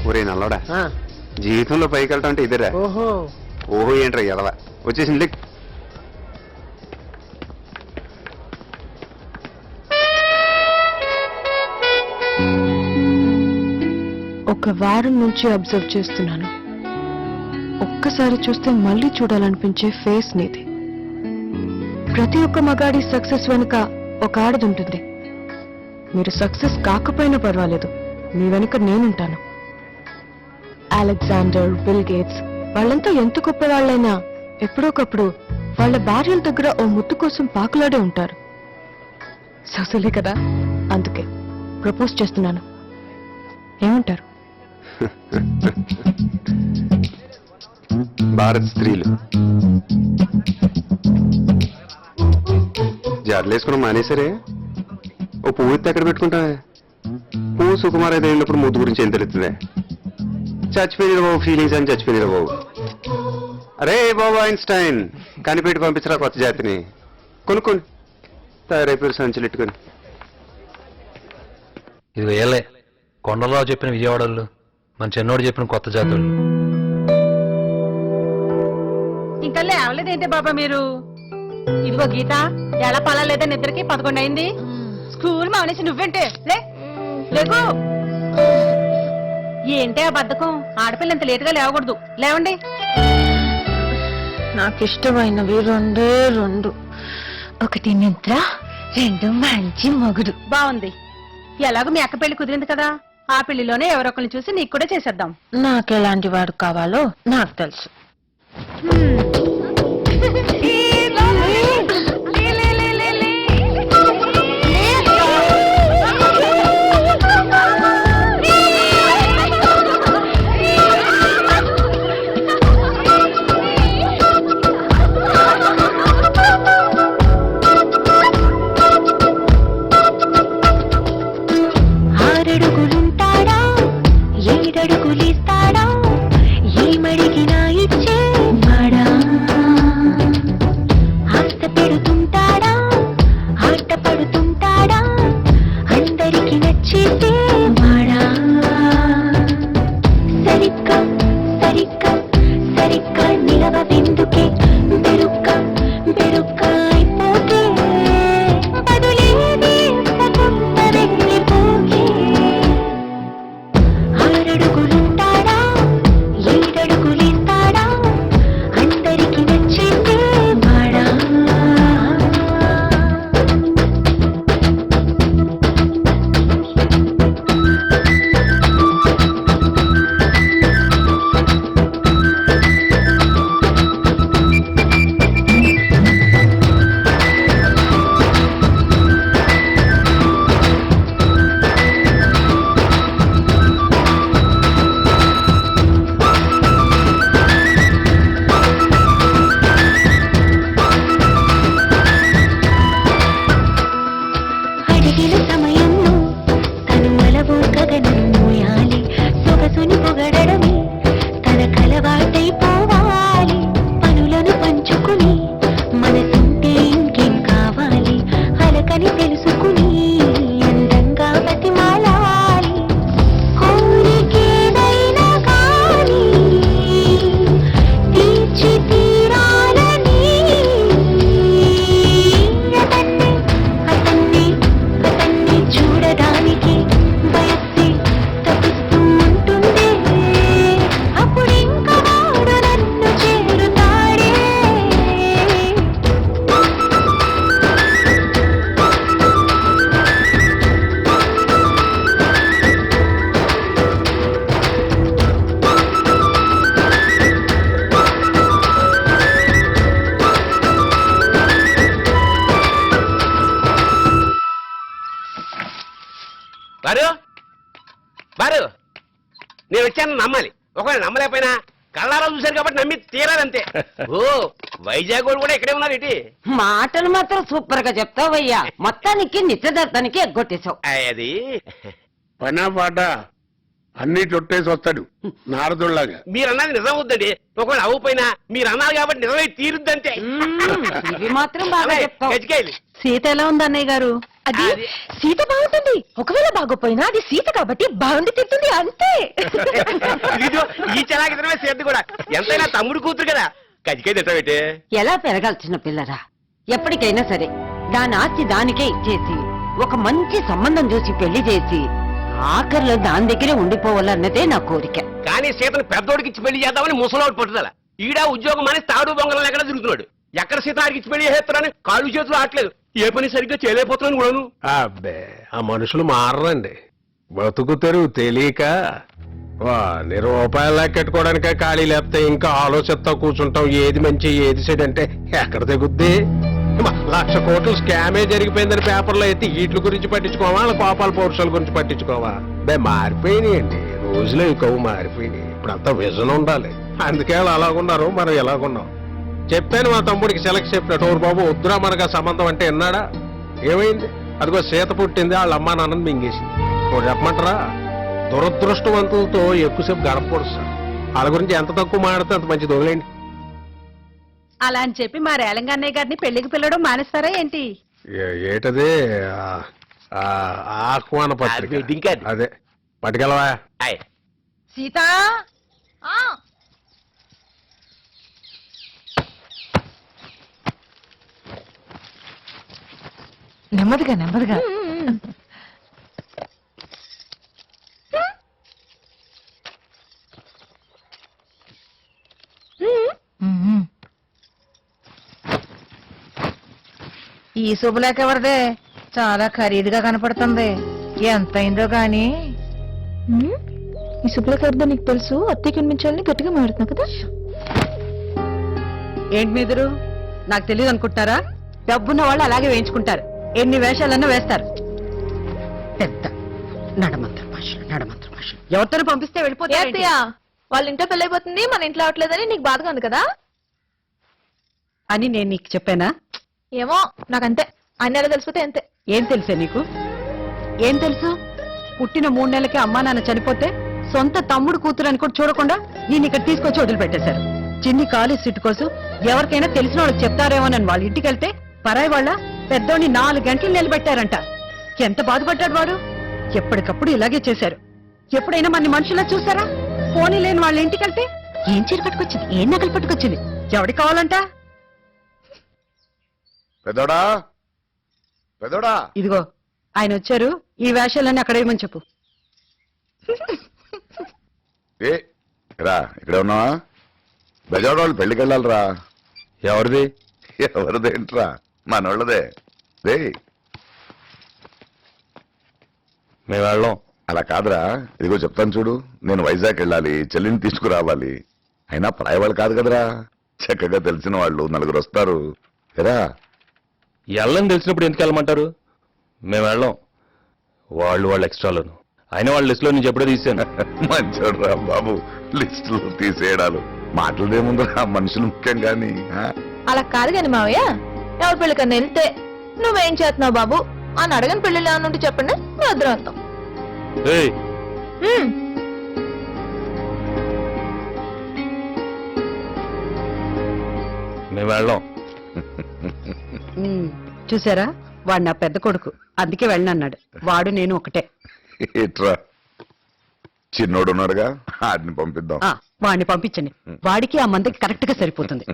ఒరే నల్లోడా, జీవితంలో పైకి వెళ్ళటం అంటే ఇద్దరా? ఓహో ఏంట్రా ఎదవా, వచ్చేసింది లెక్. ఒక వారం నుంచి అబ్జర్వ్ చేస్తున్నాను. ఒక్కసారి చూస్తే మళ్ళీ చూడాలనిపించే ఫేస్ నీది. ప్రతి ఒక్క మగాడి సక్సెస్ వెనుక ఒక ఆడది ఉంటుంది. మీరు సక్సెస్ కాకపోయినా పర్వాలేదు, మీ వెనుక నేనుంటాను. అలెగ్జాండర్, బిల్ గేట్స్ వాళ్ళంతా ఎంత గొప్ప వాళ్ళైనా ఎప్పుడోకప్పుడు వాళ్ళ భార్యల దగ్గర ఓ ముత్తు కోసం పాకులాడే ఉంటారు. సొసలే కదా, అందుకే ప్రపోజ్ చేస్తున్నాను. ఏమంటారు? భారత్ స్త్రీలు జాడలేసుకుని మానేసరే. ఓ పువ్వు ఎత్తి ఎక్కడ పెట్టుకుంటావే? పువ్వు సుకుమార్ అయితే వెళ్ళినప్పుడు ముద్దు గురించి ఏం తెలుస్తుందే? చచ్చిపోయిన బాబు ఫీలింగ్స్ అని చచ్చిపోయిన బాబు. అరే బాబు ఐన్స్టైన్, కనిపెట్టి పంపించరా కొత్త జాతిని. కొనుక్కోండి, తయారైపోయారు సంచులెట్టుకొని. ఇది వేయలే కొండలో చెప్పిన విజయవాడలు, మన చెన్నోడు చెప్పిన కొత్త జాతులు. ఇంకా లేవలేదేంటి బాబా మీరు? ఇదిగో గీత, ఎలా పలాలేదా నిద్రకి 11 అయింది. స్కూల్ మానేసి నువ్వేంటే లేకు. ఏంటి ఆ బద్ధకం? ఆడపిల్ల ఇంత లేటుగా లేవకూడదు. లేవండి. నాకు ఇష్టమైనవి రెండే రెండు. ఒకటి నిద్ర, రెండు మంచి మొగుడు. బాగుంది. ఎలాగో మీ అక్క పెళ్లి కుదిరింది కదా, ఆ పెళ్లిలోనే ఎవరొకరిని చూసి నీకు కూడా చేసేద్దాం. నాకు ఎలాంటి వాడు కావాలో నాకు తెలుసు. నేను వచ్చాను నమ్మాలి. ఒకవేళ నమ్మలేకపోయినా కళ్ళారా చూశారు కాబట్టి నమ్మి తీరాలంతే. ఓ వైజాగ్ కూడా ఇక్కడే ఉన్నారు ఏంటి? మాటలు మాత్రం సూపర్ గా చెప్తావయ్యా. మొత్తానికి నిశ్చితార్థానికి ఎగ్గొట్టేశావు. అది పనా పాట అన్ని చుట్టేసి వస్తాడు నారదుల్లాగా. మీరు అన్నది నిజం అవుద్దండి. ఒకవేళ అవ్వపోయినా మీరు అన్నారు కాబట్టి నిజమై తీరుద్దంతే. ఇవి మాత్రం బాగా చెప్తావు. గజ్జికాయలు సీత ఎలా ఉంది అన్నయ్య గారు? అది సీత బాగుంటుంది. ఒకవేళ బాగోపోయినా అది సీత కాబట్టి బాగుండి తింటుంది అంతే. ఇదిగో ఈ చలాకితనమే సేద్దు కూడా ఎంతైనా తమ్ముడు కూతురు కదా కజికే తిట్టబెట్టే ఎలా పెరగాల్సిన పిల్లరా? ఎప్పటికైనా సరే దాని ఆస్తి దానికే ఇచ్చేసి ఒక మంచి సంబంధం చూసి పెళ్లి చేసి ఆఖరిలో దాని దగ్గరే ఉండిపోవాలన్నదే నా కోరిక. కానీ సీతను పెద్దోడికి ఇచ్చి పెళ్లి చేద్దామని ముసలోడు పట్టుదల. ఈడ ఉద్యోగం అని తాడు బొంగరం ఎక్కడ తిరుగుతున్నాడు. ఎక్కడ సీత ఆడికి ఇచ్చి పెళ్లి చేస్తున్నారని కాళ్ళు చేతులు ఆటలేదు. ఏ పని సరిగ్గా చేయలేకపోతున్నాను కూడాను. అబ్బే ఆ మనుషులు మారరండి. బతుకు తెరువు తెలియక రూపాయలు లెక్కెట్టుకోవడానికే ఖాళీ లేకపోతే ఇంకా ఆలోచిస్తా కూర్చుంటాం. ఏది మంచి ఏది చెడు అంటే ఎక్కడ తెగుద్ది? 1,00,000 కోట్లు స్కామే జరిగిపోయిందని పేపర్లో ఎత్తి వీటి గురించి పట్టించుకోవా, వాళ్ళ కోపాల పౌరుషాల గురించి పట్టించుకోవా? మారిపోయినాయండి రోజులో ఎక్కువ మారిపోయినాయి. ఇప్పుడు అంతా విజన్ ఉండాలి. అందుకే వాళ్ళు అలాగున్నారు, మనం ఎలాగున్నాం. చెప్పాను మా తమ్ముడికి సెలెక్ట్ చెప్పినట్టు, ఓరు బాబు వద్దురా మనకు ఆ సంబంధం అంటే విన్నాడా? ఏమైంది? అదిగో సీత పుట్టింది, వాళ్ళ అమ్మా నాన్నని మింగేసింది. ఇప్పుడు చెప్పమంటారా? దురదృష్టవంతులతో ఎక్కువసేపు గడపకూడదు సార్. వాళ్ళ గురించి ఎంత తక్కువ మాడితే అంత మంచిది. వదిలేండి. అలా అని చెప్పి మా రేలంగన్నయ్య గారిని పెళ్లికి పిల్లడం మానేస్తారా ఏంటి? ఏటది? ఆహ్వాన పత్రిక. Wedding card. అదే పట్టుకెళ్ళవా? ఆయ్. సీత నెమ్మదిగా నెమ్మదిగా. ఈ శుభలేఖ ఎవరిదే? చాలా ఖరీదుగా కనపడుతుంది. ఎంత అయిందో గాని. ఈ శుభ్లకర్ద నీకు తెలుసు, అత్తయ్యకి వినిపించాలని గట్టిగా మాడుతున్నావు కదా. ఏంటి మీదురు? నాకు తెలియదు అనుకుంటున్నారా? డబ్బున్న వాళ్ళు అలాగే వేయించుకుంటారు. ఎన్ని వేషాలన్నా వేస్తారు. పెద్ద నడమంత్ర భాషలు ఎవరితో పంపిస్తే వెళ్ళిపోతారు. వాళ్ళ ఇంట్లో పెళ్ళైపోతుంది, మన ఇంట్లో అవట్లేదని నీకు బాధగా ఉంది కదా అని నేను నీకు చెప్పానా? ఏమో నాకంతే. అన్ని ఎలా తెలిసిపోతే అంతే. ఏం తెలుసే నీకు? ఏం తెలుసు? పుట్టిన 3 నెలలకే అమ్మా నాన్న చనిపోతే సొంత తమ్ముడు కూతురు అని కూడా చూడకుండా నేను ఇక్కడ తీసుకొచ్చి వదిలిపెట్టేశారు. చిన్ని కాలేజ్ సీటు కోసం ఎవరికైనా తెలిసిన వాళ్ళకి చెప్తారేమోనని వాళ్ళ ఇంటికి వెళ్తే పరాయి వాళ్ళ పెద్దోని 4 గంటలు నిలబెట్టారంట. ఎంత బాధపడ్డాడు వాడు. ఎప్పటికప్పుడు ఇలాగే చేశారు. ఎప్పుడైనా మన మనుషులా చూసారా? పోనీ లేని వాళ్ళ ఇంటికి వెళ్తే ఏం చీర పట్టుకొచ్చింది, ఏం నగలు పట్టుకొచ్చింది, ఎవరికి కావాలంట? పెద్దోడా పెద్దోడా ఇదిగో ఆయన వచ్చారు. ఈ వేషాలన్నీ అక్కడ ఏమని చెప్పు. ఏ రా, ఇక్కడే ఉన్నావా? బెజవాడ వాళ్ళు పెళ్లికి వెళ్ళాలిరా. ఎవరిది? ఎవరిదేంట్రా, మనోళ్ళదే. రే మేము వెళ్ళం. అలా కాదురా, ఇదిగో చెప్తాను చూడు. నేను వైజాగ్ వెళ్ళాలి, చెల్లిని తీసుకురావాలి. అయినా పరాయి వాళ్ళు కాదు కదరా, చక్కగా తెలిసిన వాళ్ళు 4 వస్తారు. ఎరా వెళ్ళని తెలిసినప్పుడు ఎందుకు వెళ్ళమంటారు? మేము వెళ్ళం. వాళ్ళు ఎక్స్ట్రాలను అయినా వాళ్ళ లిస్టులో నుంచి ఎప్పుడో తీసాను. మంచోడ్రా బాబు, లిస్టులు తీసేయడాలు మాటలదేముందిరా, మనుషులు ముఖ్యం గాని. అలా కాదు కాని మావయ్య, ఎవరి పెళ్ళికన్నా వెళ్తే నువ్వేం చేస్తున్నావు బాబు అని అడగని పెళ్ళిలో నుండి చెప్పండి, మేము వద్దరం అంటాం. ఏయ్, మేము వెళ్ళం. చూసారా, వాడు నా పెద్ద కొడుకు, అందుకే వెళ్ళనన్నాడు. వాడు నేను ఒకటే. ఏట్రా, చిన్నోడు ఉన్నాడుగా, ఆడిని పంపిద్దాం. వాడిని పంపించండి. వాడికి ఆ మందకి కరెక్ట్ గా సరిపోతుంది.